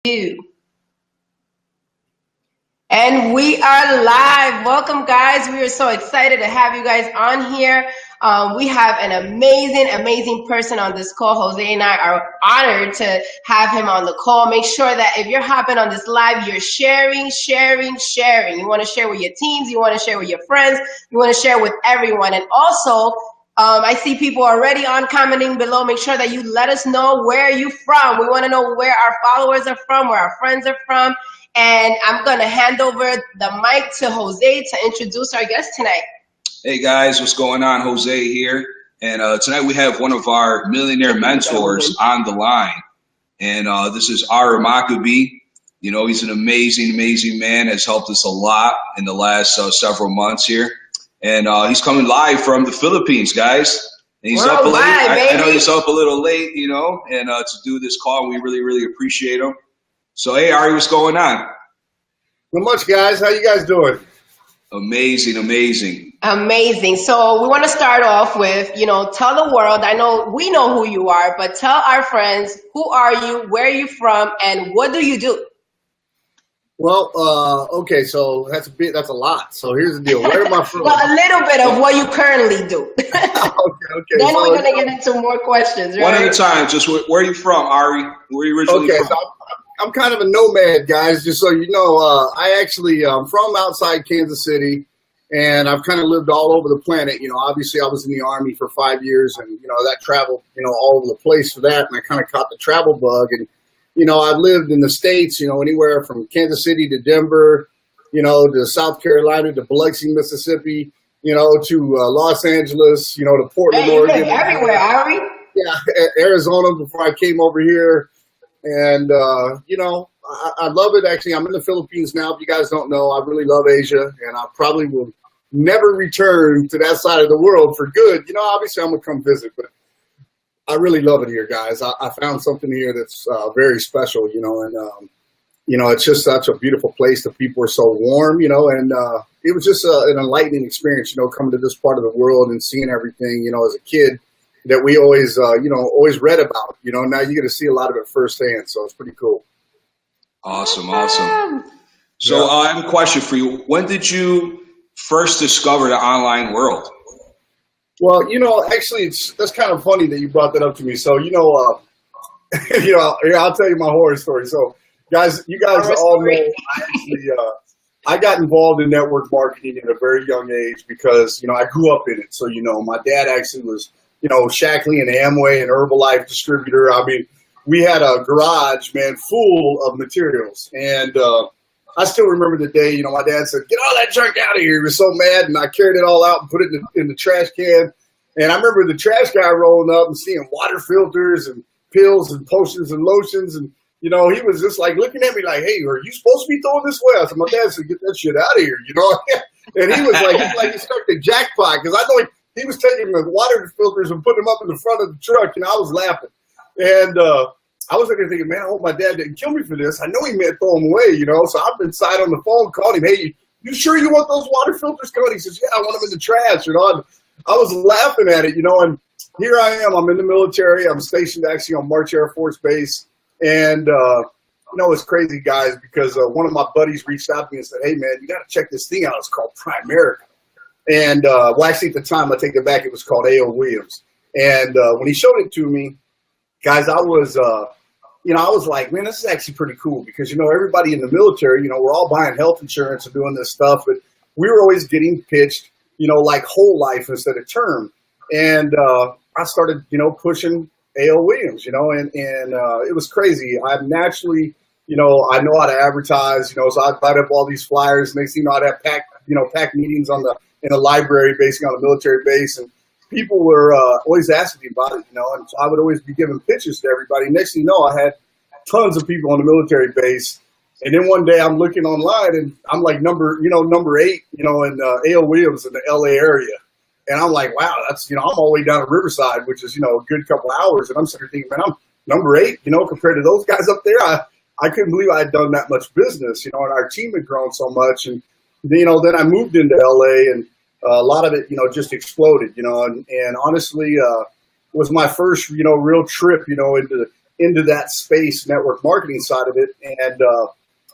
You. And we are live. Welcome, guys. We are so excited to have you guys on here. We have an amazing person on this call. Jose and I are honored to have him on the call. Make sure that if you're hopping on this live, you're sharing. You want to share with your teams. You want to share with your friends. You want to share with everyone. And also, I see people already on commenting below. Make sure that you let us know where you're from. We want to know where our followers are from, where our friends are from. And I'm going to hand over the mic to Jose to introduce our guest tonight. Hey guys, what's going on? Jose here. And tonight we have one of our millionaire mentors on the line. And this is Maccabi. You know, he's an amazing man, has helped us a lot in the last several months here. And he's coming live from the Philippines, guys. And he's up late. I know he's up a little late, you know, and to do this call, we really appreciate him. So, hey, Ari, what's going on? Not much, guys. How you guys doing? Amazing. So we want to start off with, tell the world, we know who you are, but tell our friends, who are you, where are you from, and what do you do? Well, okay, so that's a lot. So here's the deal. Where am I from? Well, a little bit of what you currently do. okay. Then we're going to get into more questions, right? One at a time. Just where are you from, Ari? Where are you originally from? So I'm kind of a nomad, guys, just so you know. I actually am from outside Kansas City, and I've kind of lived all over the planet. You know, obviously I was in the Army for 5 years, and, that traveled, all over the place for that, and I kind of caught the travel bug. And, I've lived in the States, anywhere from Kansas City to Denver, to South Carolina, to Biloxi, Mississippi, to Los Angeles, to Portland, Oregon. Everywhere, Ari. Yeah, Arizona before I came over here. And, I love it. Actually, I'm in the Philippines now. If you guys don't know, I really love Asia, and I probably will never return to that side of the world for good. Obviously I'm going to come visit, but I really love it here, guys. I found something here that's very special, and, it's just such a beautiful place. The people are so warm, and it was just an enlightening experience, coming to this part of the world and seeing everything, as a kid that we always, always read about, now you get to see a lot of it firsthand. So it's pretty cool. Awesome. So I have a question for you. When did you first discover the online world? Well, actually that's kind of funny that you brought that up to me. So, I'll tell you my horror story. So guys, you guys all know I got involved in network marketing at a very young age because, I grew up in it. So, my dad actually was, Shackley and Amway and Herbalife distributor. I mean, we had a garage, man, full of materials. And I still remember the day, my dad said, get all that junk out of here. He was so mad. And I carried it all out and put it in the trash can. And I remember the trash guy rolling up and seeing water filters and pills and potions and lotions. And, he was just like looking at me like, hey, are you supposed to be throwing this away? I said, my dad said, get that shit out of here, And he was like, he struck the jackpot because I know he was taking the water filters and putting them up in the front of the truck, and I was laughing. And I was looking thinking, man, I hope my dad didn't kill me for this. I know he meant throw them away, So I've been inside on the phone, called him, hey, you sure you want those water filters coming? He says, yeah, I want them in the trash. I was laughing at it, and here I am. I'm in the military. I'm stationed actually on March Air Force Base. And, it's crazy, guys, because one of my buddies reached out to me and said, hey, man, you got to check this thing out. It's called Primerica. And, actually at the time, I take it back, it was called A.O. Williams. And when he showed it to me, guys, I was like, man, this is actually pretty cool because, everybody in the military, we're all buying health insurance and doing this stuff, but we were always getting pitched, like whole life instead of term. And I started, pushing A.O. Williams, and it was crazy. I'm naturally, I know how to advertise, so I'd write up all these flyers. Next thing you know, I'd have packed meetings in the library, basically on a military base, and people were always asking me about it, and so I would always be giving pitches to everybody. Next thing you know, I had tons of people on the military base, and then one day I'm looking online, and I'm like number 8, in A.O. Williams in the L.A. area, and I'm like, wow, that's, I'm all the way down to Riverside, which is, a good couple hours, and I'm sitting there thinking, man, I'm number 8, compared to those guys up there. I couldn't believe I had done that much business, and our team had grown so much, and then I moved into L.A., and a lot of it, just exploded, and honestly, was my first, real trip, into into that space, network marketing side of it. And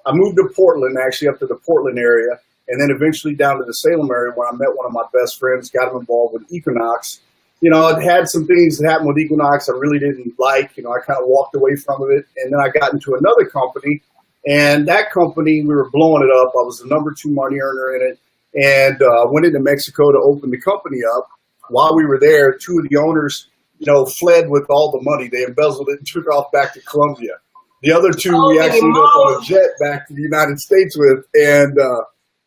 I moved to Portland, actually up to the Portland area, and then eventually down to the Salem area where I met one of my best friends, got him involved with Equinox. You know, I'd had some things that happened with Equinox I really didn't like. You know, I kind of walked away from it. And then I got into another company. And that company, we were blowing it up. I was the number 2 money earner in it. And went into Mexico to open the company up. While we were there, 2 of the owners, you know, fled with all the money. They embezzled it and took off back to Colombia. The other 2 we actually ended up on a jet back to the United States with. And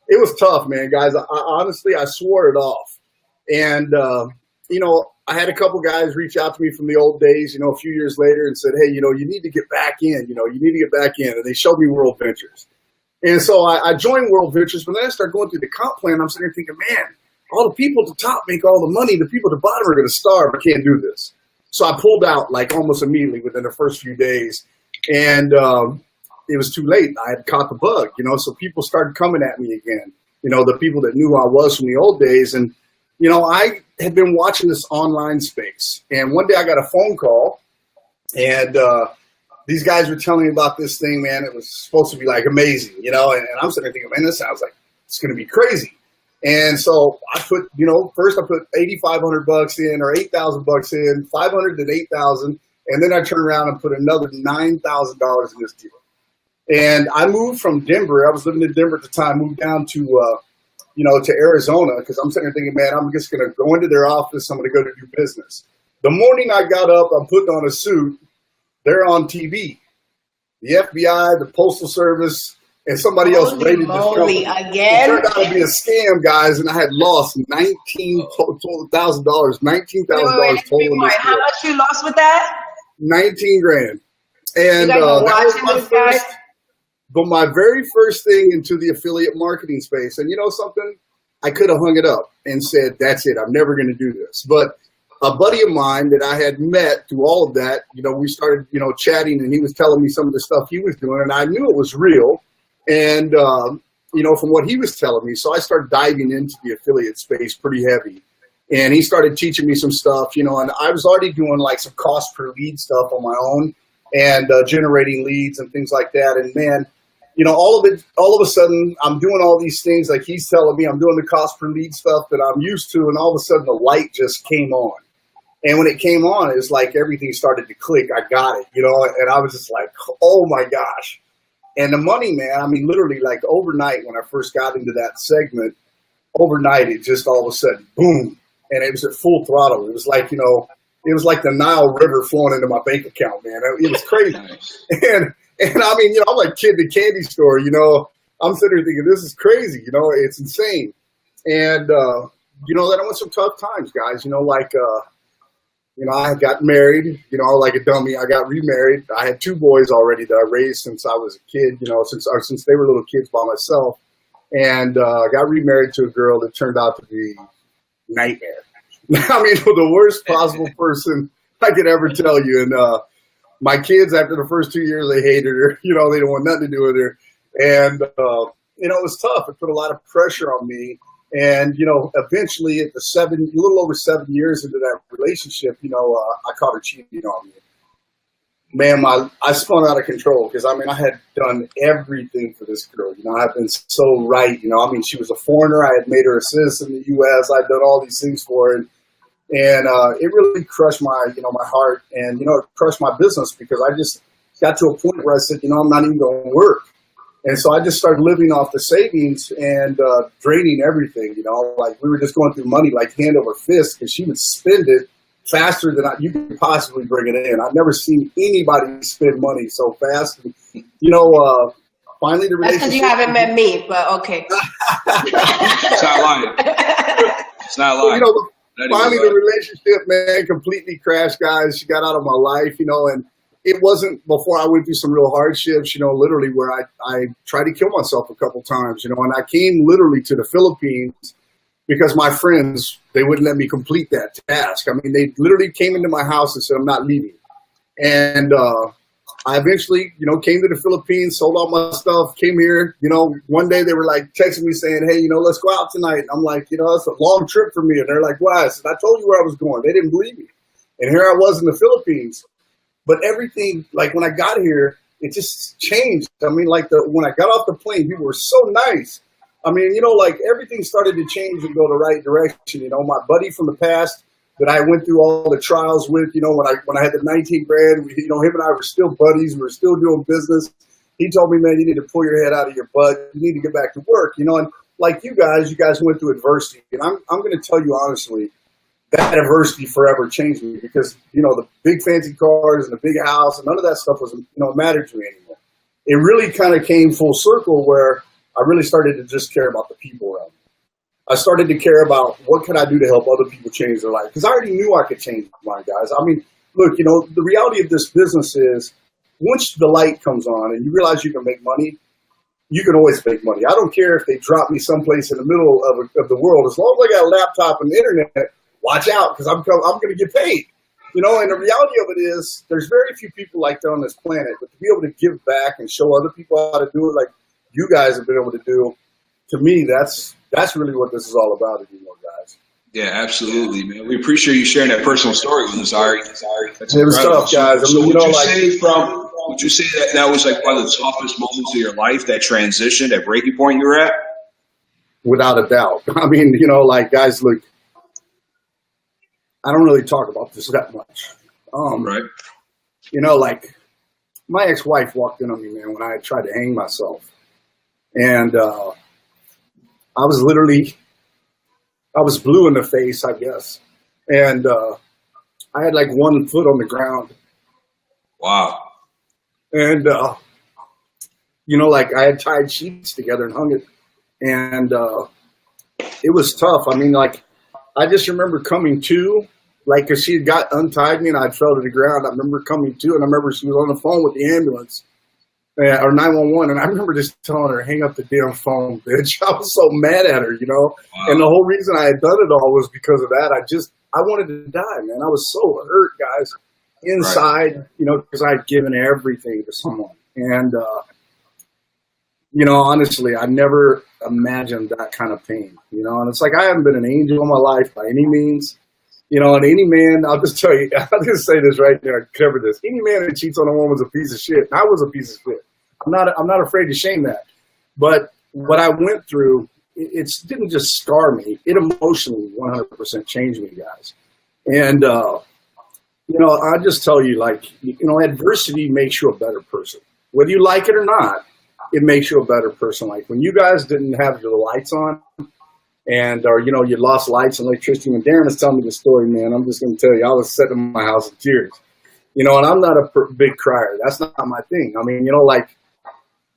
it was tough, man, guys. Honestly, I swore it off. And, you know, I had a couple guys reach out to me from the old days, you know, a few years later and said, hey, you know, you need to get back in. You know, you need to get back in. And they showed me World Ventures. And so I joined World Ventures. But then I started going through the comp plan. I'm sitting there thinking, man, all the people at the top make all the money. The people at the bottom are going to starve. I can't do this. So I pulled out like almost immediately within the first few days. And it was too late. I had caught the bug, you know, so people started coming at me again. You know, the people that knew who I was from the old days. And, you know, I had been watching this online space. And one day I got a phone call. And these guys were telling me about this thing, man. It was supposed to be like amazing, you know. And I'm sitting there thinking, man, this sounds like it's going to be crazy. And so I put, you know, first I put $8,500 in or $8,000 in, 500 then 8,000, and then I turned around and put another $9,000 in this deal. And I moved from Denver. I was living in Denver at the time. Moved down to, you know, to Arizona because I'm sitting there thinking, man, I'm just going to go into their office. I'm going to go to do business. The morning I got up, I'm putting on a suit. They're on TV. The FBI, the Postal Service, and somebody else raided this company. Again? It turned out to be a scam, guys, and I had lost $19,000 total in this deal. How much you lost with that? 19 grand. And that was my first, but my very first thing into the affiliate marketing space. And you know something? I could have hung it up and said, that's it. I'm never going to do this. But a buddy of mine that I had met through all of that, you know, we started, you know, chatting, and he was telling me some of the stuff he was doing, and I knew it was real. And, you know, from what he was telling me, so I started diving into the affiliate space pretty heavy. And he started teaching me some stuff, you know, and I was already doing like some cost per lead stuff on my own and generating leads and things like that. And man, you know, all of a sudden I'm doing all these things like he's telling me. I'm doing the cost per lead stuff that I'm used to. And all of a sudden the light just came on. And when it came on, it's like everything started to click. I got it, you know, and I was just like, oh my gosh. And the money, man, I mean, literally like overnight when I first got into that segment, overnight, it just all of a sudden, boom. And it was at full throttle. It was like, you know, it was like the Nile River flowing into my bank account, man. It was crazy. And I mean, you know, I'm like kid in the candy store, you know. I'm sitting there thinking, this is crazy, you know, it's insane. And, you know, then I went some tough times, guys, you know, like, you know, I got married, you know, like a dummy. I got remarried. I had 2 boys already that I raised since I was a kid, you know, since they were little kids by myself. And got remarried to a girl that turned out to be nightmare. I mean, the worst possible person I could ever tell you. And my kids, after the first 2 years, they hated her. You know, they didn't want nothing to do with her. And, you know, it was tough. It put a lot of pressure on me. And, you know, eventually at a little over 7 years into that relationship, you know, I caught her cheating on me. Man, I spun out of control because, I mean, I had done everything for this girl. You know, I've been so right. You know, I mean, she was a foreigner. I had made her a citizen in the U.S. I'd done all these things for her. And it really crushed my, you know, my heart. And, you know, it crushed my business because I just got to a point where I said, you know, I'm not even going to work. And so I just started living off the savings and draining everything, you know, like we were just going through money like hand over fist because she would spend it faster than you could possibly bring it in. I've never seen anybody spend money so fast. And, you know, finally the relationship. That's because you haven't met me, but okay. It's not lying. It's not lying. You know, finally the relationship, man, completely crashed, guys. She got out of my life, you know, and it wasn't before I went through some real hardships, you know, literally where I tried to kill myself a couple times, you know, and I came literally to the Philippines because my friends, they wouldn't let me complete that task. I mean, they literally came into my house and said, I'm not leaving. And I eventually, you know, came to the Philippines, sold all my stuff, came here. You know, one day they were like texting me saying, hey, you know, let's go out tonight. And I'm like, you know, it's a long trip for me. And they're like, why? I said, I told you where I was going. They didn't believe me. And here I was in the Philippines. But everything, like when I got here, it just changed. I mean, like when I got off the plane, people were so nice. I mean, you know, like everything started to change and go the right direction. You know, my buddy from the past that I went through all the trials with, you know, when I had the 19 grand, you know, him and I were still buddies. We were still doing business. He told me, man, you need to pull your head out of your butt. You need to get back to work, you know. And like you guys went through adversity. And I'm going to tell you honestly, that adversity forever changed me because, you know, the big fancy cars and the big house and none of that stuff was, you know, mattered to me anymore. It really kind of came full circle where I really started to just care about the people around me. I started to care about what can I do to help other people change their life because I already knew I could change mine, guys. I mean, look, you know, the reality of this business is once the light comes on and you realize you can make money, you can always make money. I don't care if they drop me someplace in the middle of the world. As long as I got a laptop and the internet, watch out because I'm going to get paid. You know, and the reality of it is there's very few people like that on this planet. But to be able to give back and show other people how to do it like you guys have been able to do, to me, that's really what this is all about anymore, guys. Yeah, absolutely, man. We appreciate you sharing that personal story with us, Ari. That's it was tough, guys. So would you say that was like one of the toughest moments of your life, that transition, that breaking point you were at? Without a doubt. I mean, you know, like, guys, look, I don't really talk about this that much. Right. You know, like, my ex-wife walked in on me, man, when I tried to hang myself. And I was blue in the face, I guess. And I had like one foot on the ground. Wow. And, you know, like I had tied sheets together and hung it. And it was tough. I mean, like, I just remember coming to, like, because she had got untied me and I fell to the ground. I remember coming to, and I remember she was on the phone with the ambulance. Or 911, and I remember just telling her, hang up the damn phone, bitch. I was so mad at her, you know? Wow. And the whole reason I had done it all was because of that. I wanted to die, man. I was so hurt, guys, inside, right. You know, because I had given everything to someone. And, you know, honestly, I never imagined that kind of pain, you know? And it's like I haven't been an angel in my life by any means. You know, and any man, I'll just tell you, I'll just say this right there, cover this. Any man that cheats on a woman is a piece of shit. And I was a piece of shit. I'm not afraid to shame that. But what I went through, it didn't just scar me. It emotionally 100% changed me, guys. And, you know, I just tell you, like, you know, adversity makes you a better person. Whether you like it or not, it makes you a better person. Like when you guys didn't have your lights on, and, or, you know, you lost lights and electricity. When Darren is telling me the story, man, I'm just going to tell you, I was sitting in my house in tears. You know, and I'm not a big crier. That's not my thing. I mean, you know, like,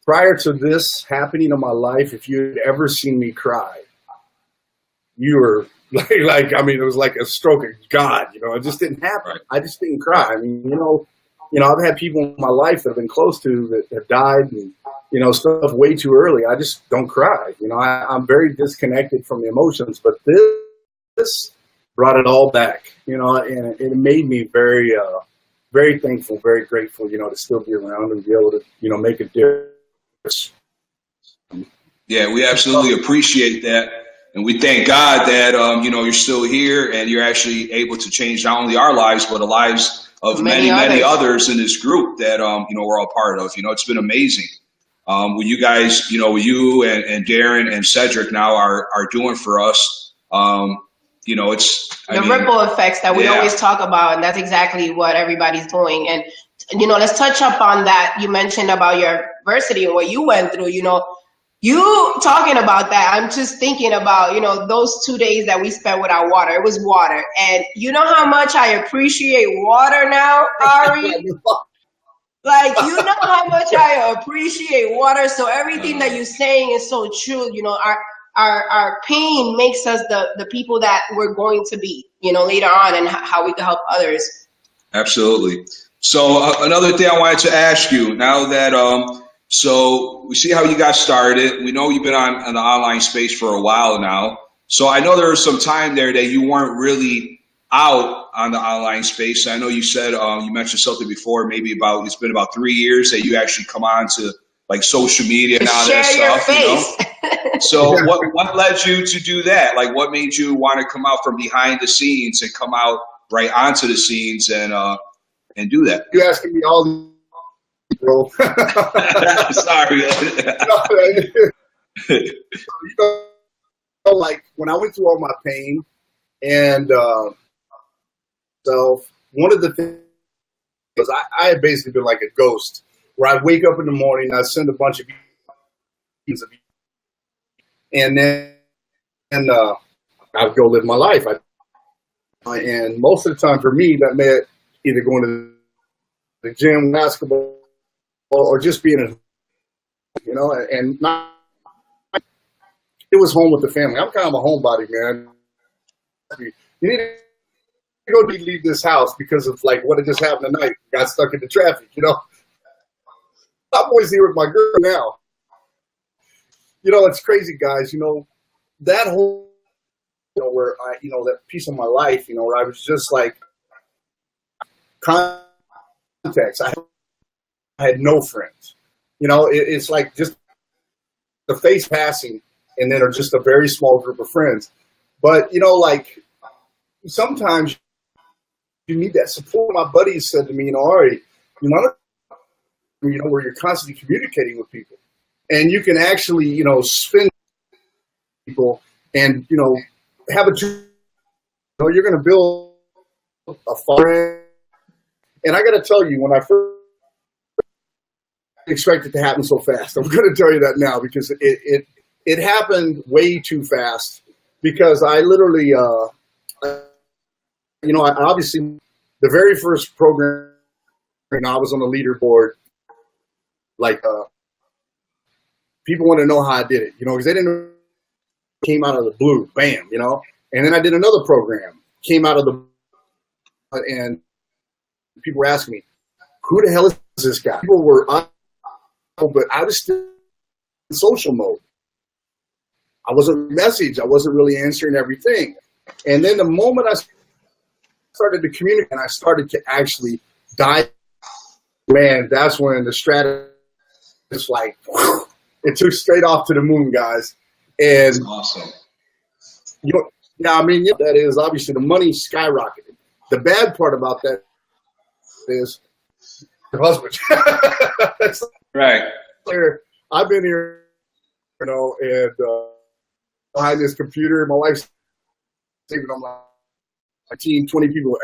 prior to this happening in my life, if you had ever seen me cry, you were like, I mean, it was like a stroke of God, you know, it just didn't happen. I just didn't cry. I mean, you know, I've had people in my life that I've been close to that have died and, you know, stuff way too early. I just don't cry. You know, I'm very disconnected from the emotions, but this brought it all back, you know, and it made me very, very thankful, very grateful, you know, to still be around and be able to, you know, make a difference. Yeah, we absolutely appreciate that. And we thank God that, you know, you're still here and you're actually able to change not only our lives, but the lives of many others in this group that, you know, we're all part of. You know, it's been amazing. What you guys, you know, you and Darren and Cedric now are doing for us. You know, it's the ripple effects that we always talk about, and that's exactly what everybody's doing. And, you know, let's touch up on that. You mentioned about your adversity and what you went through. You know, you talking about that, I'm just thinking about, you know, those 2 days that we spent without water. It was water. And you know how much I appreciate water now, Ari? Like, you know how much I appreciate water. So everything that you're saying is so true. You know, our pain makes us the people that we're going to be, you know, later on, and how we can help others. Absolutely. So another thing I wanted to ask you now that, so we see how you got started. We know you've been on the online space for a while now. So I know there was some time there that you weren't really out on the online space. I know you said, you mentioned something before, maybe it's been about 3 years that you actually come on to like social media and all that stuff. You know? So what led you to do that? Like what made you want to come out from behind the scenes and come out right onto the scenes and and do that. You asking me all these, bro. Sorry. Like when I went through all my pain and so one of the things was I had basically been like a ghost where I'd wake up in the morning, I'd send a bunch of emails, and then I'd go live my life. And most of the time for me, that meant either going to the gym, basketball, or just being at, and not, it was home with the family. I'm kind of a homebody, man. You need to go leave this house because of like what had just happened tonight. Got stuck in the traffic, I'm always here with my girl now. It's crazy, guys. That whole, where I, that piece of my life, where I was just like contacts. I had no friends. It's like just the face passing, and then are just a very small group of friends. But like sometimes you need that support. My buddies said to me, Ari, where you're constantly communicating with people, and you can actually, spend people and have a, you're going to build a farm. And I got to tell you, when I first expect it to happen so fast, I'm going to tell you that now because it happened way too fast. Because I literally, I obviously the very first program, I was on the leaderboard. Like people want to know how I did it, because they didn't know it came out of the blue, bam, And then I did another program, came out of the, and people were asking me, who the hell is this guy? People were, but I was still in social mode. I wasn't message. I wasn't really answering everything. And then the moment I started to communicate and I started to actually dive, man, that's when the strategy is like, it took straight off to the moon, guys. And that's awesome. That is obviously the money skyrocketed. The bad part about that is your husband. Right. I've been here, and behind this computer, my wife's saving on my team, 20 people.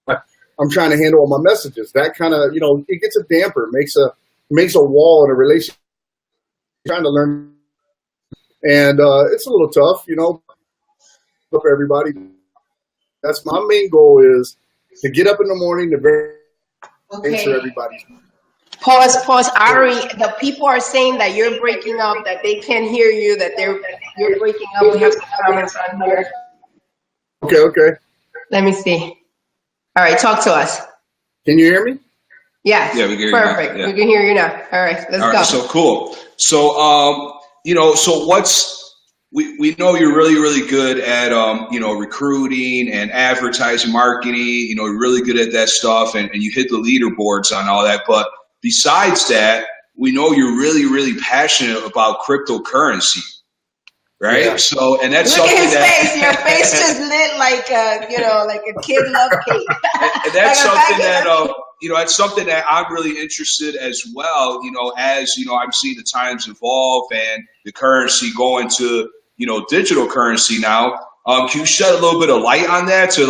I'm trying to handle all my messages. That kind of, it gets a damper, makes a wall in a relationship. Trying to learn, and it's a little tough, Up everybody. That's my main goal is to get up in the morning to answer everybody. Pause, Ari. The people are saying that you're breaking up, that they can't hear you, that you're breaking up. We have some comments on here. Okay. Let me see. All right, talk to us. Can you hear me? Yes. Yeah, we can hear perfect. you now. Yeah. We can hear you now. All right, let's go. So cool. So so we know you're really, really good at recruiting and advertising, marketing. You're really good at that stuff, and you hit the leaderboards on all that. But besides that, we know you're really, really passionate about cryptocurrency, right? Yeah. So, and that's look something at his that face. Your face just lit like a kid love cake. And that's something that that's something that I'm really interested as well. As I'm seeing the times evolve and the currency going to digital currency now. Can you shed a little bit of light on that to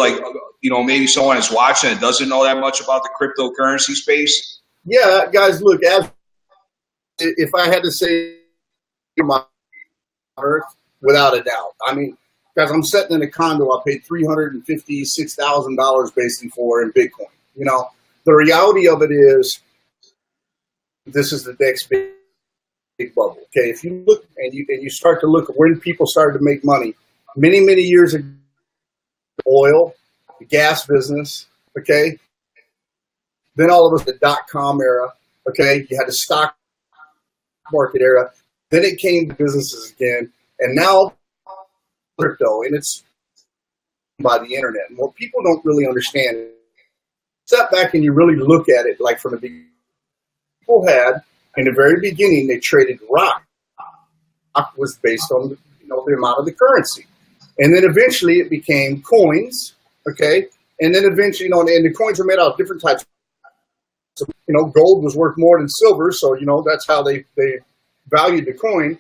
maybe someone is watching and doesn't know that much about the cryptocurrency space? Yeah, guys, look, if I had to say my earth, without a doubt. Guys, I'm sitting in a condo I paid $356,000 basically for in Bitcoin. The reality of it is this is the next big bubble. Okay, if you look and you start to look at when people started to make money, many years ago, oil, the gas business. Okay, then all of us the .com era. Okay, you had the stock market era. Then it came to businesses again, and now crypto, and it's by the internet. And what people don't really understand, step back and you really look at it like from the beginning. People had, in the very beginning, they traded rock. Rock was based on the amount of the currency. And then eventually it became coins, okay? And then eventually, and the coins are made out of different types. So, gold was worth more than silver, so, that's how they valued the coin.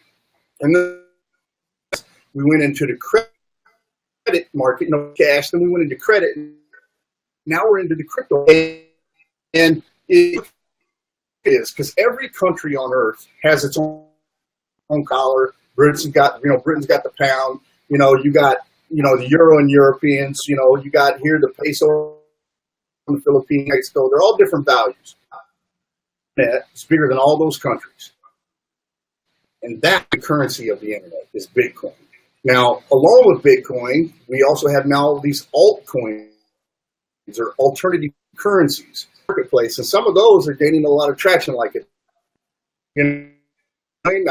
And then we went into the credit market, cash, then we went into credit. And now we're into the crypto. And it is because every country on earth has its own collar. Britain's got the pound. You got, the euro and Europeans. You got here the peso in the Philippines, Mexico. They're all different values. It's bigger than all those countries. And that's the currency of the internet is Bitcoin. Now, along with Bitcoin, we also have now these altcoins or alternative currencies marketplace, and some of those are gaining a lot of traction. Like it, I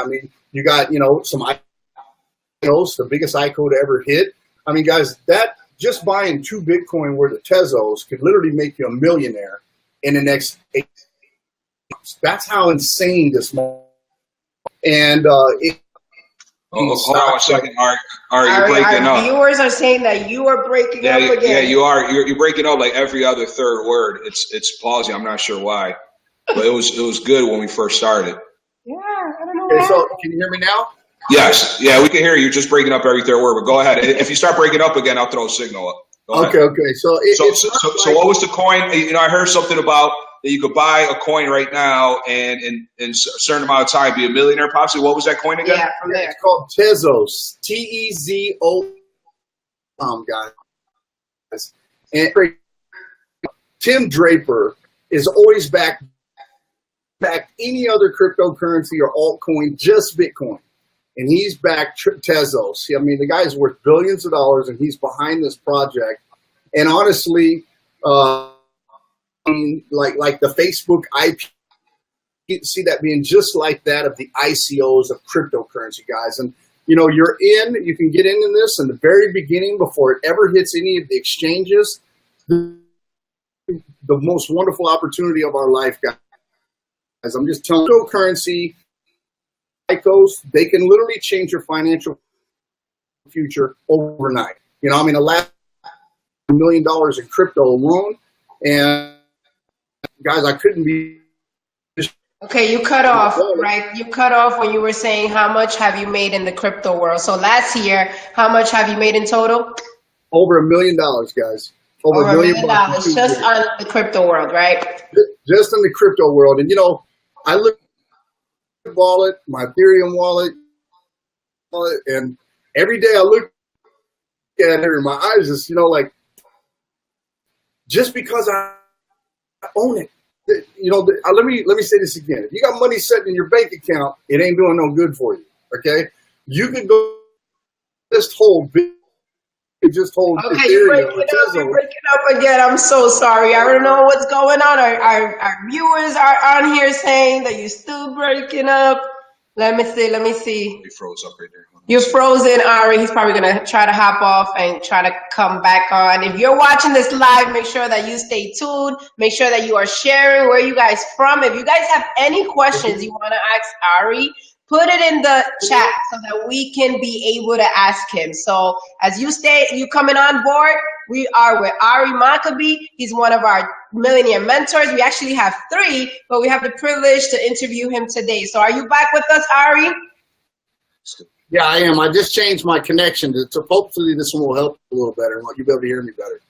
mean, you got some ICOs, the biggest ICO to ever hit. I mean, guys, that just buying 2 Bitcoin worth of Tezos could literally make you a millionaire in the next 8 months. That's how insane this market. And hold on a second, Ari, you're breaking up. Our viewers are saying that you are breaking up again. Yeah, you are. You're breaking up like every other third word. It's pausing. I'm not sure why, but it was good when we first started. Yeah, I don't know why. Okay, so can you hear me now? Yes, yeah, we can hear you. You're just breaking up every third word. But go ahead. If you start breaking up again, I'll throw a signal up. Okay. So what was the coin? I heard something about that you could buy a coin right now and in a certain amount of time be a millionaire possibly. What was that coin again? Yeah, from there. It's called Tezos. Tezo. Guys. And Tim Draper is always back any other cryptocurrency or altcoin, just Bitcoin. And he's back Tezos. I mean, the guy's worth billions of dollars, and he's behind this project. And honestly, like the Facebook IP, you can see that being just like that of the ICOs of cryptocurrency, guys. And you can get into this in the very beginning before it ever hits any of the exchanges. The most wonderful opportunity of our life, guys. I'm just telling you, cryptocurrency ICOs, they can literally change your financial future overnight. I mean, the last $1 million in crypto alone, and guys, I couldn't be. Okay, you cut off, right? You cut off when you were saying how much have you made in the crypto world. So last year, how much have you made in total? Over $1 million, guys. Over $1 million just on the crypto world, right? Just in the crypto world. And I look at my wallet, my Ethereum wallet, and every day I look at it and my eyes just, just because I own it. Let me say this again. If you got money sitting in your bank account, it ain't doing no good for you. Okay, you can go just hold. Okay, you're breaking up again. I'm so sorry. I don't know what's going on. Our viewers are on here saying that you're still breaking up. Let me see. He froze up right there. You're frozen, Ari. He's probably going to try to hop off and try to come back on. If you're watching this live, make sure that you stay tuned. Make sure that you are sharing where you guys from. If you guys have any questions you want to ask Ari, put it in the chat so that we can be able to ask him. So as you coming on board, we are with Ari Maccabi. He's one of our millionaire mentors. We actually have 3, but we have the privilege to interview him today. So are you back with us, Ari? Yeah, I am. I just changed my connection. So hopefully this one will help a little better. You'll be able to hear me better.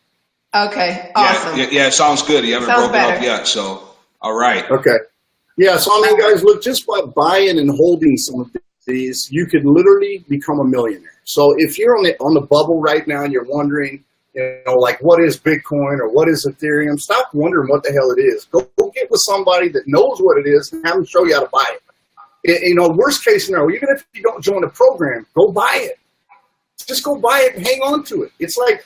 Okay, awesome. Yeah, it sounds good. You haven't broken up yet, so all right. Okay. Yeah, so guys, look, just by buying and holding some of these, you could literally become a millionaire. So if you're on the bubble right now and you're wondering, what is Bitcoin or what is Ethereum, stop wondering what the hell it is. Go get with somebody that knows what it is and have them show you how to buy it. Worst case scenario, even if you don't join the program, go buy it. Just go buy it and hang on to it. It's like,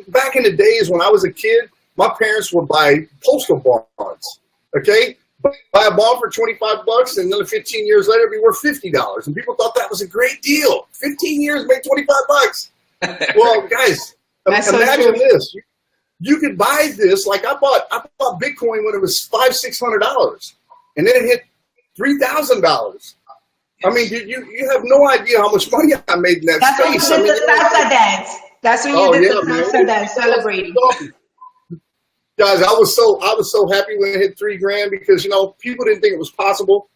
back in the days when I was a kid, my parents would buy postal bonds, okay? Buy a bond for $25, and then 15 years later, it'd be worth $50. And people thought that was a great deal. 15 years, make $25. Well, guys, imagine this. You could buy this. Like I bought Bitcoin when it was $500-$600, and then it hit $3,000. You have no idea how much money I made in that space. That's when you did the salsa dance. That's when you did the salsa dance, celebrating. Guys, I was so happy when it hit $3 grand because, you know, people didn't think it was possible.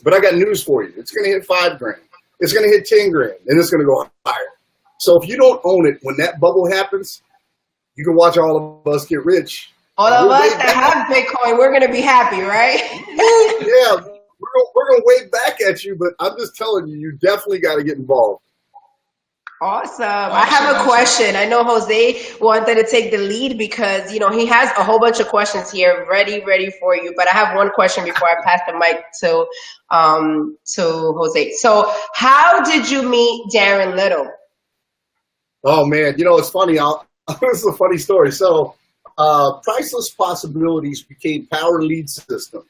But I got news for you. It's going to hit $5 grand. It's going to hit 10 grand, and it's going to go higher. So if you don't own it when that bubble happens, you can watch all of us get rich. All of us that have Bitcoin, we're going to be happy, right? Yeah, we're going to wave back at you, but I'm just telling you, you definitely got to get involved. Awesome. I have a question. I know Jose wanted to take the lead because, you know, he has a whole bunch of questions here ready for you. But I have one question before I pass the mic to Jose. So how did you meet Darren Little? Oh, man. You know, it's funny. This is a funny story. So Priceless Possibilities became Power Lead System.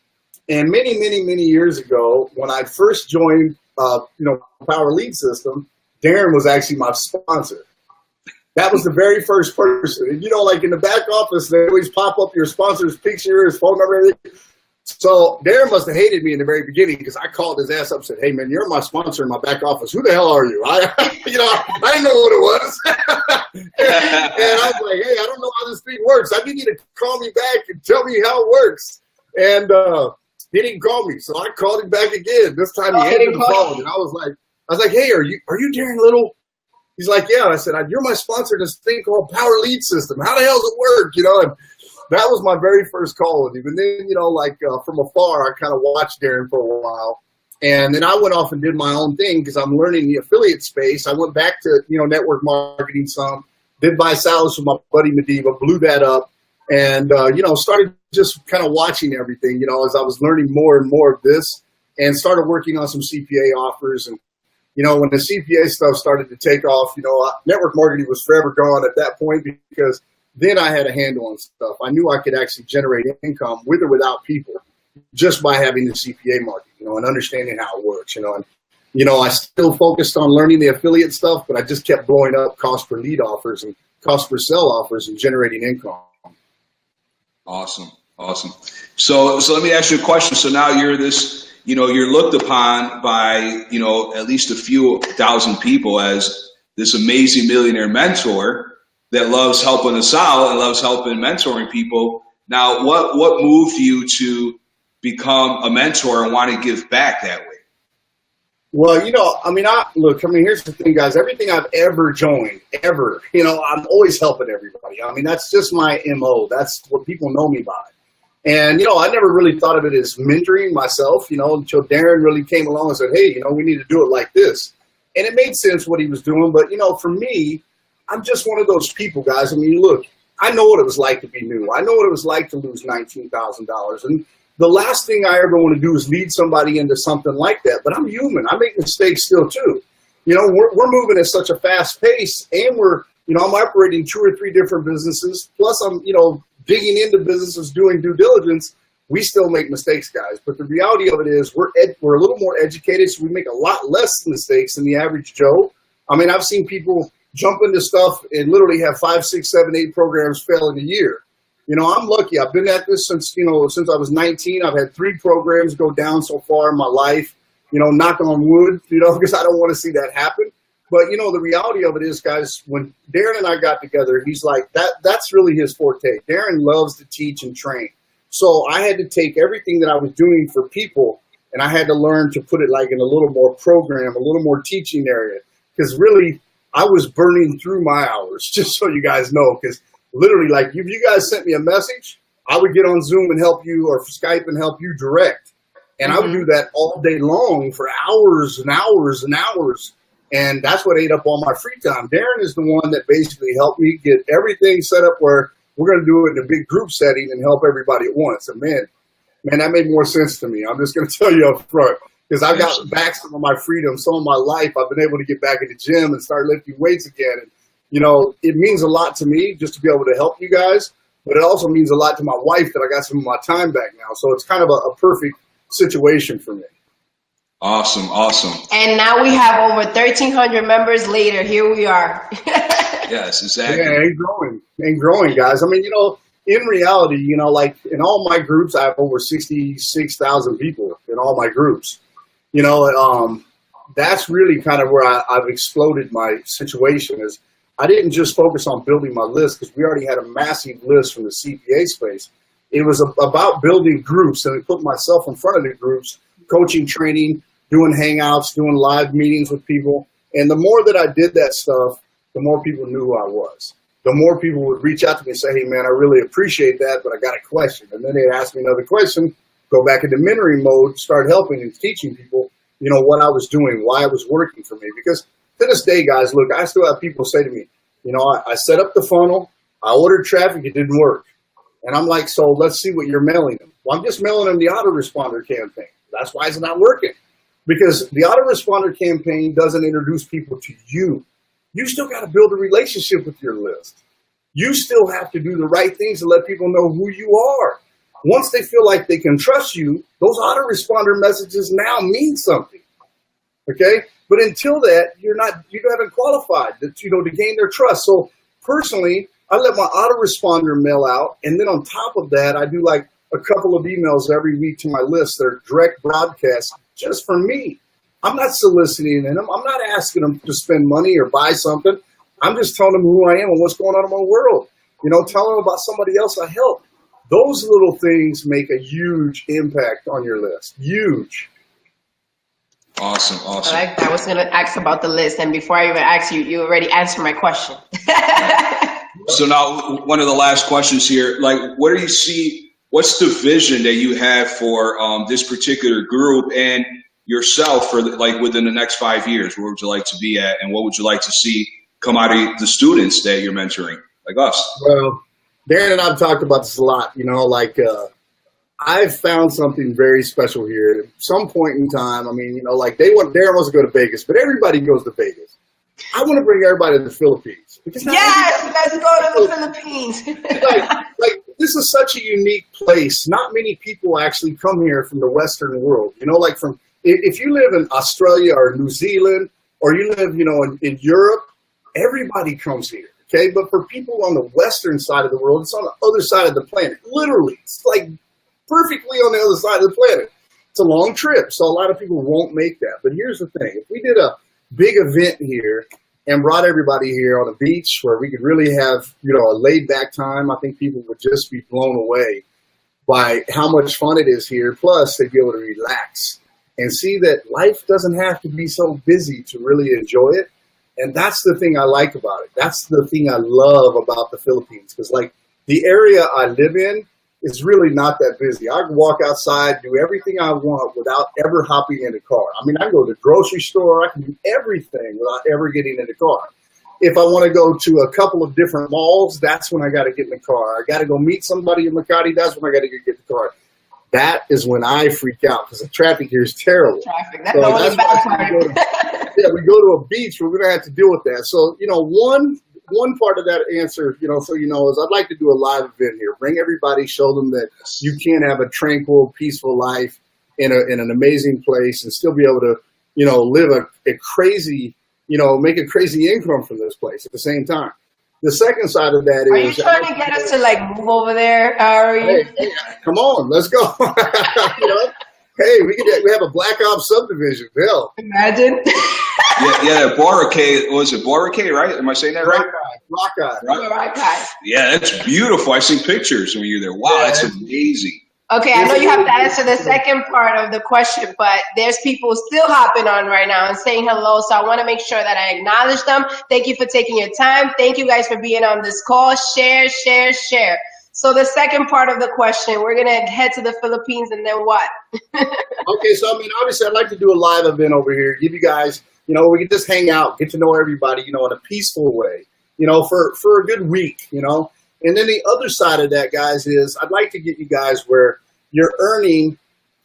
And many years ago, when I first joined, Power Lead System, Darren was actually my sponsor. That was the very first person. And, you know, like in the back office, they always pop up your sponsor's picture, his phone number, everything. So Darren must have hated me in the very beginning because I called his ass up and said, "Hey, man, you're my sponsor in my back office. Who the hell are you?" I didn't know what it was. And I was like, "Hey, I don't know how this thing works. I need you to call me back and tell me how it works." And he didn't call me. So I called him back again. This time he answered the phone. And I was like, "Hey, are you Darren Little?" He's like, "Yeah." I said, "You're my sponsor in this thing called Power Lead System. How the hell does it work?" You know, and that was my very first call with him. And then, you know, like from afar, I kind of watched Darren for a while. And then I went off and did my own thing because I'm learning the affiliate space. I went back to, network marketing some, did buy salads with my buddy Mediva, blew that up, and, started just kind of watching everything, as I was learning more and more of this, and started working on some CPA offers. And, when the CPA stuff started to take off, network marketing was forever gone at that point because then I had a handle on stuff. I knew I could actually generate income with or without people just by having the CPA market, and understanding how it works, and, I still focused on learning the affiliate stuff, but I just kept blowing up cost per lead offers and cost per sell offers and generating income. Awesome. So let me ask you a question. So now you're this, you're looked upon by, at least a few thousand people as this amazing millionaire mentor that loves helping us out and loves helping mentoring people. Now, what moved you to become a mentor and want to give back that way? Well, here's the thing, guys. Everything I've ever joined, I'm always helping everybody. That's just my MO. That's what people know me by. And, I never really thought of it as mentoring myself, until Darren really came along and said, "Hey, we need to do it like this." And it made sense what he was doing. But, for me, I'm just one of those people, guys. Look, I know what it was like to be new. I know what it was like to lose $19,000. And the last thing I ever want to do is lead somebody into something like that. But I'm human. I make mistakes still, too. We're moving at such a fast pace, and I'm operating 2 or 3 different businesses. Plus, I'm, digging into businesses, doing due diligence. We still make mistakes, guys. But the reality of it is we're a little more educated, so we make a lot less mistakes than the average Joe. I've seen people jump into stuff and literally have 5, 6, 7, 8 programs fail in a year. I'm lucky. I've been at this since I was 19. I've had 3 programs go down so far in my life, knock on wood, because I don't want to see that happen. But, the reality of it is, guys, when Darren and I got together, he's like, that's really his forte. Darren loves to teach and train. So I had to take everything that I was doing for people, and I had to learn to put it like in a little more program, a little more teaching area. Because really, I was burning through my hours, just so you guys know. Because literally, like, if you guys sent me a message, I would get on Zoom and help you, or Skype and help you direct. And I would do that all day long for hours and hours and hours. And that's what ate up all my free time. Darren is the one that basically helped me get everything set up where we're going to do it in a big group setting and help everybody at once. And man, that made more sense to me. I'm just going to tell you up front. Because I've got back some of my freedom, some of my life. I've been able to get back in the gym and start lifting weights again. And, it means a lot to me just to be able to help you guys. But it also means a lot to my wife that I got some of my time back now. So it's kind of a perfect situation for me. Awesome. And now we have over 1,300 members later. Here we are. Yes, exactly. Yeah, and growing, guys. In reality, like in all my groups, I have over 66,000 people in all my groups. That's really kind of where I've exploded my situation is I didn't just focus on building my list because we already had a massive list from the CPA space. It was about building groups and putting myself in front of the groups, coaching, training, doing hangouts, doing live meetings with people. And the more that I did that stuff, the more people knew who I was. The more people would reach out to me and say, hey, man, I really appreciate that, but I got a question. And then they'd ask me another question, go back into mentoring mode, start helping and teaching people, you know, what I was doing, why it was working for me. Because to this day, guys, look, I still have people say to me, you know, I set up the funnel, I ordered traffic, it didn't work. And I'm like, so let's see what you're mailing them. Well, I'm just mailing them the autoresponder campaign. That's why it's not working. Because the autoresponder campaign doesn't introduce people to you. You still got to build a relationship with your list. You still have to do the right things to let people know who you are. Once they feel like they can trust you, those autoresponder messages now mean something. Okay? But until that, you haven't qualified to gain their trust. So personally, I let my autoresponder mail out, and then on top of that, I do like a couple of emails every week to my list that are direct broadcasts just for me. I'm not soliciting them. I'm not asking them to spend money or buy something. I'm just telling them who I am and what's going on in my world. You know, telling them about somebody else I help. Those little things make a huge impact on your list. Huge. Awesome. I was going to ask about the list, and before I even ask you, you already answered my question. So now, one of the last questions here, like, what do you see? What's the vision that you have for this particular group and yourself for like within the next 5 years? Where would you like to be at, and what would you like to see come out of the students that you're mentoring, like us? Well, Darren and I've talked about this a lot. You know, like I've found something very special here. At some point in time, I mean, you know, like Darren wants to go to Vegas, but everybody goes to Vegas. I want to bring everybody to the Philippines. Yes, let's go to the Philippines. like this is such a unique place. Not many people actually come here from the Western world. You know, like if you live in Australia or New Zealand, or you live, you know, in Europe, everybody comes here. Okay, but for people on the Western side of the world, it's on the other side of the planet. Literally, it's like perfectly on the other side of the planet. It's a long trip, so a lot of people won't make that. But here's the thing. If we did a big event here and brought everybody here on a beach where we could really have, you know, a laid-back time, I think people would just be blown away by how much fun it is here. Plus, they'd be able to relax and see that life doesn't have to be so busy to really enjoy it. And that's the thing I like about it. That's the thing I love about the Philippines. Because, like, the area I live in is really not that busy. I can walk outside, do everything I want without ever hopping in a car. I mean, I can go to the grocery store. I can do everything without ever getting in a car. If I want to go to a couple of different malls, that's when I got to get in the car. I got to go meet somebody in Maccabi. That's when I got to get the car. That is when I freak out because the traffic here is terrible. Traffic. That's the only bad part. Yeah, we go to a beach, we're going to have to deal with that. So, you know, one part of that answer, you know, so you know, is I'd like to do a live event here. Bring everybody, show them that you can have a tranquil, peaceful life in an amazing place and still be able to, you know, live a crazy, you know, make a crazy income from this place at the same time. The second side of that is... Are you trying to get us to, like, move over there, Ari? Hey, come on, let's go. You know? Hey, we have a Black Ops subdivision. Hell. Imagine. Yeah, Boracay, was it Boracay, right? Am I saying that right? Rockeye. Yeah, that's beautiful. I see pictures when you're there. Wow, yeah, that's amazing. Okay, I know you have to answer the second part of the question, but there's people still hopping on right now and saying hello, so I want to make sure that I acknowledge them. Thank you for taking your time. Thank you guys for being on this call. Share. So the second part of the question, we're going to head to the Philippines, and then what? Okay, so I mean, obviously I'd like to do a live event over here, give you guys, you know, we can just hang out, get to know everybody, you know, in a peaceful way, you know, for a good week, you know. And then the other side of that, guys, is I'd like to get you guys where you're earning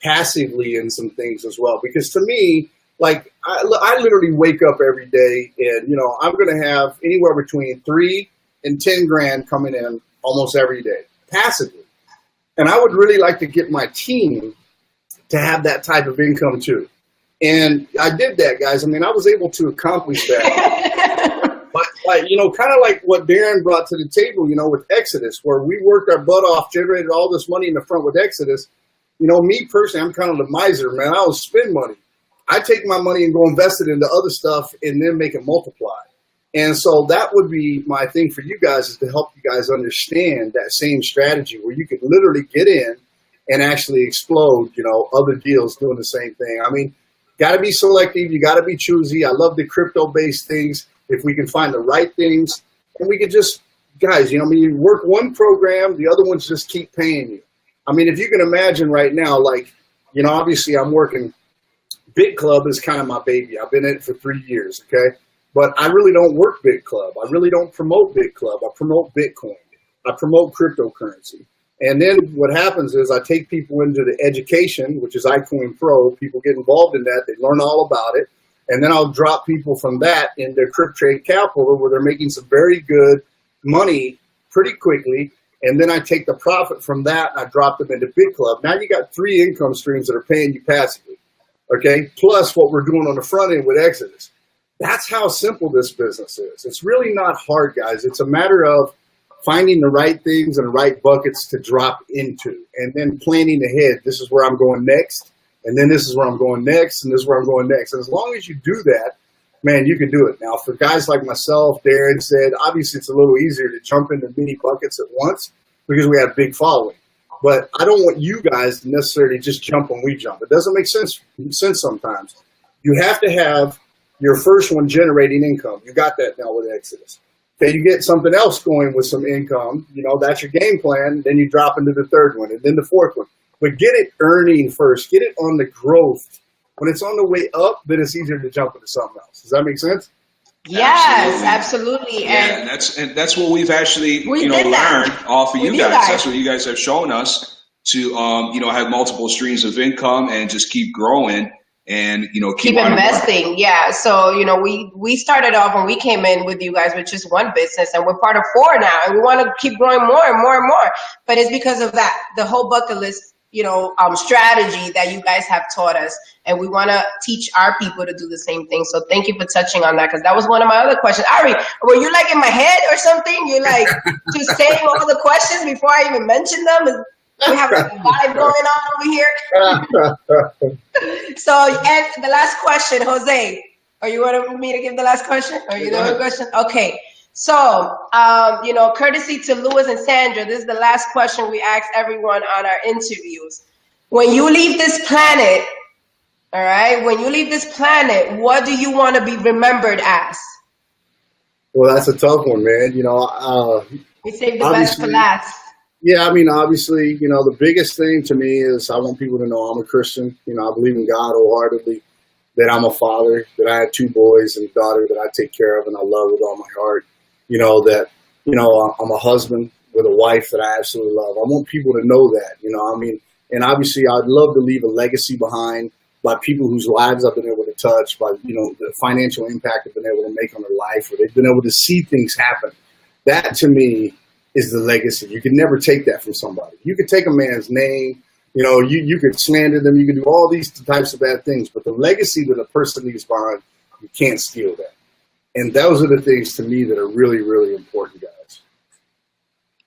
passively in some things as well. Because to me, like, I literally wake up every day and, you know, I'm going to have anywhere between 3 and 10 grand coming in almost every day, passively. And I would really like to get my team to have that type of income too. And I did that, guys. I mean, I was able to accomplish that. But, you know, kind of like what Darren brought to the table, you know, with Exodus, where we worked our butt off, generated all this money in the front with Exodus. You know, me personally, I'm kind of the miser, man. I don't spend money. I take my money and go invest it into other stuff and then make it multiply. And so that would be my thing for you guys, is to help you guys understand that same strategy where you could literally get in and actually explode, other deals doing the same thing. I mean, got to be selective. You got to be choosy. I love the crypto-based things. If we can find the right things, and we could just, guys, you work one program, the other ones just keep paying you. I mean, if you can imagine right now, like, obviously I'm working, Big Club is kind of my baby. I've been in it for 3 years, okay? But I really don't work Big Club. I really don't promote Big Club. I promote Bitcoin. I promote cryptocurrency. And then what happens is I take people into the education, which is iCoin Pro. People get involved in that. They learn all about it. And then I'll drop people from that into Crypt Trade Capital, where they're making some very good money pretty quickly. And then I take the profit from that and I drop them into Big Club. Now you got 3 income streams that are paying you passively, okay? Plus what we're doing on the front end with Exodus. That's how simple this business is. It's really not hard, guys. It's a matter of finding the right things and the right buckets to drop into, and then planning ahead. This is where I'm going next, and then this is where I'm going next, and this is where I'm going next. And as long as you do that, man, you can do it. Now, for guys like myself, Darren said, obviously it's a little easier to jump into many buckets at once because we have big following. But I don't want you guys to necessarily just jump when we jump. It doesn't make sense sometimes. You have to have your first one generating income. You got that now with Exodus. Okay, you get something else going with some income, that's your game plan. Then you drop into the third one and then the fourth one. But get it earning first. Get it on the growth. When it's on the way up, then it's easier to jump into something else. Does that make sense? Yes, absolutely. Yeah, and that's what we've actually learned off of you guys. That's what you guys have shown us to have multiple streams of income and just keep growing. And keep investing. Yeah. So we started off when we came in with you guys with just one business, and we're part of 4 now, and we want to keep growing more and more and more. But it's because of that, the whole bucket list, strategy that you guys have taught us, and we want to teach our people to do the same thing. So thank you for touching on that, because that was one of my other questions. Ari, were you like in my head or something? You're like just saying all the questions before I even mentioned them. We have a vibe going on over here. So, and the last question, Jose, are you wanting me to give the last question? Are you the question? Okay. So, courtesy to Louis and Sandra, this is the last question we ask everyone on our interviews. When you leave this planet, all right, what do you want to be remembered as? Well, that's a tough one, man. We saved the best for last. Yeah, I mean, obviously, the biggest thing to me is I want people to know I'm a Christian. I believe in God wholeheartedly, that I'm a father, that I have 2 boys and a daughter that I take care of and I love with all my heart. That, I'm a husband with a wife that I absolutely love. I want people to know that, and obviously I'd love to leave a legacy behind by people whose lives I've been able to touch, by, the financial impact I've been able to make on their life, or they've been able to see things happen. That to me is the legacy. You can never take that from somebody. You could take a man's name, you could slander them, you could do all these types of bad things, but the legacy that a person leaves behind, you can't steal that. And those are the things to me that are really, really important, guys.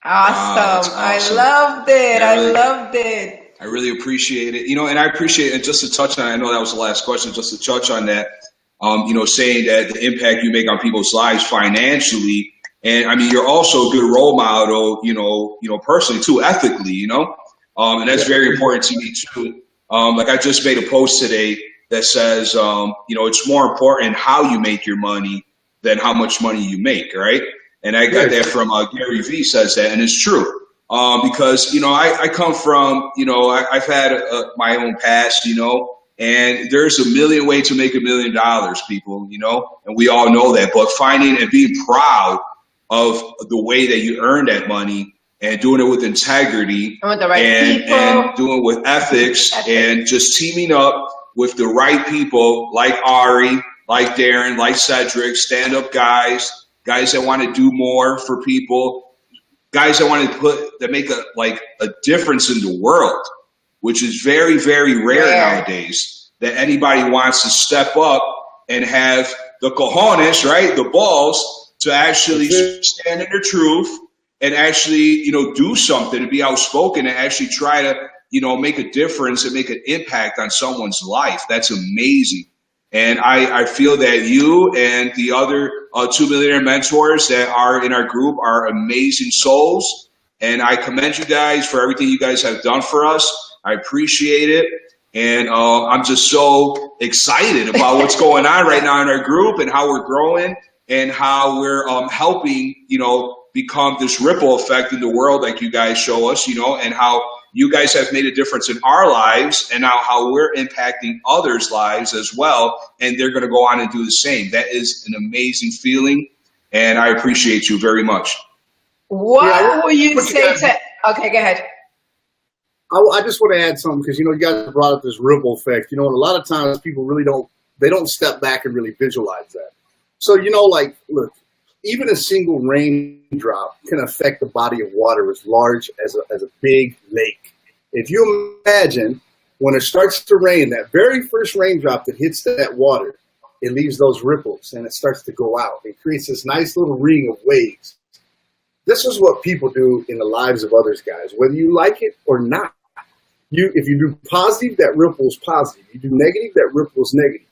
Awesome. I loved it. I loved it. I really appreciate it. And I appreciate it. Just to touch on, I know that was the last question, just to touch on that, saying that the impact you make on people's lives financially. And I mean, you're also a good role model, personally too, ethically, and that's very important to me too. Like I just made a post today that says, it's more important how you make your money than how much money you make, right? And I got that from Gary Vee says that, and it's true. Because, I come from, I've had my own past, and there's a million ways to make $1 million, people, and we all know that. But finding and being proud of the way that you earn that money and doing it with integrity and doing it with ethics and just teaming up with the right people like Ari, like Darren, like Cedric, stand-up guys that want to do more for people, guys that want to make a difference in the world, which is very, very rare nowadays, that anybody wants to step up and have the cojones, right, the balls, to actually stand in their truth and actually, do something and be outspoken and actually try to, make a difference and make an impact on someone's life. That's amazing. And I feel that you and the other two millionaire mentors that are in our group are amazing souls. And I commend you guys for everything you guys have done for us. I appreciate it. And I'm just so excited about what's going on right now in our group and how we're growing and how we're helping, become this ripple effect in the world like you guys show us, and how you guys have made a difference in our lives and now how we're impacting others' lives as well. And they're going to go on and do the same. That is an amazing feeling. And I appreciate you very much. What will you say to, okay, go ahead. I just want to add something because, you guys brought up this ripple effect, and a lot of times people really don't step back and really visualize that. So, look, even a single raindrop can affect the body of water as large as a big lake. If you imagine when it starts to rain, that very first raindrop that hits that water, it leaves those ripples and it starts to go out. It creates this nice little ring of waves. This is what people do in the lives of others, guys, whether you like it or not. If you do positive, that ripples positive. You do negative, that ripples negative.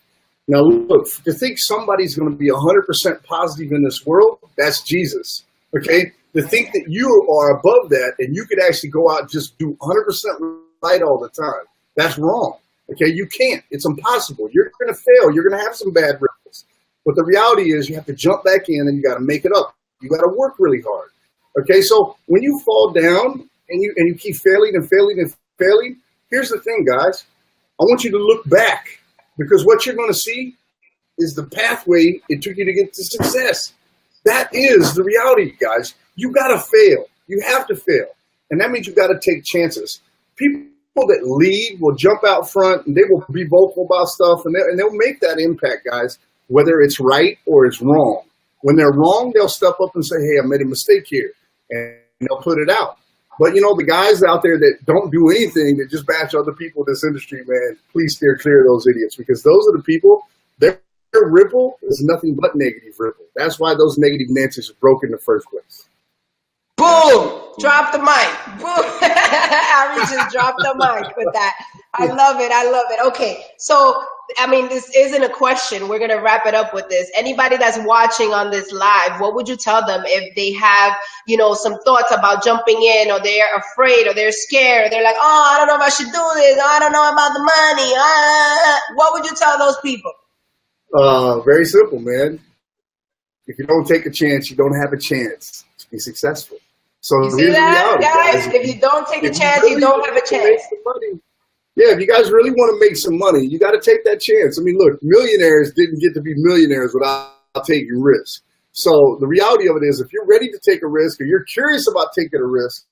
Now, look, to think somebody's going to be 100% positive in this world, that's Jesus, okay? To think that you are above that and you could actually go out and just do 100% right all the time, that's wrong, okay? You can't. It's impossible. You're going to fail. You're going to have some bad ripples. But the reality is you have to jump back in and you got to make it up. You got to work really hard, okay? So when you fall down and you keep failing and failing and failing, here's the thing, guys. I want you to look back. Because what you're going to see is the pathway it took you to get to success. That is the reality, guys. You got to fail. You have to fail. And that means you got to take chances. People that lead will jump out front and they will be vocal about stuff and they'll make that impact, guys, whether it's right or it's wrong. When they're wrong, they'll step up and say, hey, I made a mistake here. And they'll put it out. But, the guys out there that don't do anything, that just bash other people in this industry, man, please steer clear of those idiots because those are the people, their ripple is nothing but negative ripple. That's why those negative Nancy's are broke in the first place. Boom! Drop the mic. Boom! Ari just dropped the mic with that. I love it. I love it. Okay, so this isn't a question. We're gonna wrap it up with this. Anybody that's watching on this live, what would you tell them if they have, some thoughts about jumping in, or they're afraid, or they're scared, or they're like, oh, I don't know if I should do this. I don't know about the money. What would you tell those people? Very simple, man. If you don't take a chance, you don't have a chance to be successful. So you see that, guys? If you don't take a chance, you don't have a chance. Yeah, if you guys really want to make some money, you got to take that chance. Look, millionaires didn't get to be millionaires without taking risks. So the reality of it is if you're ready to take a risk or you're curious about taking a risk,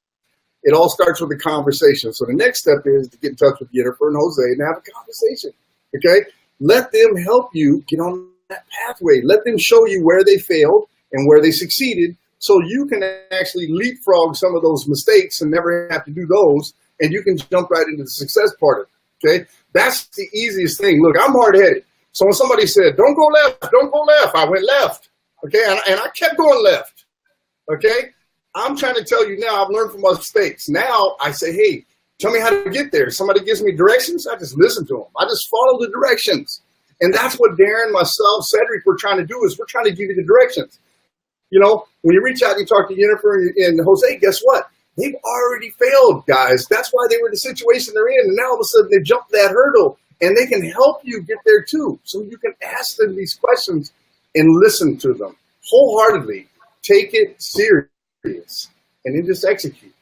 it all starts with a conversation. So the next step is to get in touch with Jennifer and Jose and have a conversation, okay? Let them help you get on that pathway. Let them show you where they failed and where they succeeded so you can actually leapfrog some of those mistakes and never have to do those. And you can jump right into the success part of it, okay? That's the easiest thing. Look, I'm hard-headed. So when somebody said, don't go left, I went left, okay? And I kept going left, okay? I'm trying to tell you now, I've learned from my mistakes. Now I say, hey, tell me how to get there. Somebody gives me directions, I just listen to them. I just follow the directions. And that's what Darren, myself, Cedric, we're trying to do is we're trying to give you the directions. When you reach out and you talk to Jennifer and Jose, guess what? They've already failed, guys. That's why they were in the situation they're in. And now all of a sudden they jumped that hurdle and they can help you get there too. So you can ask them these questions and listen to them wholeheartedly. Take it serious and then just execute.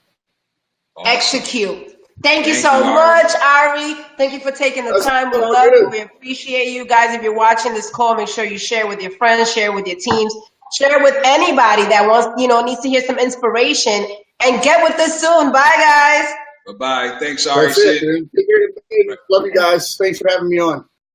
Execute. Thank you so much, Ari. Thank you for taking the time. We love you. We appreciate you guys. If you're watching this call, make sure you share with your friends, share with your teams, share with anybody that wants, needs to hear some inspiration. And get with us soon. Bye, guys. Bye-bye. Thanks, Ari. Love you guys. Thanks for having me on.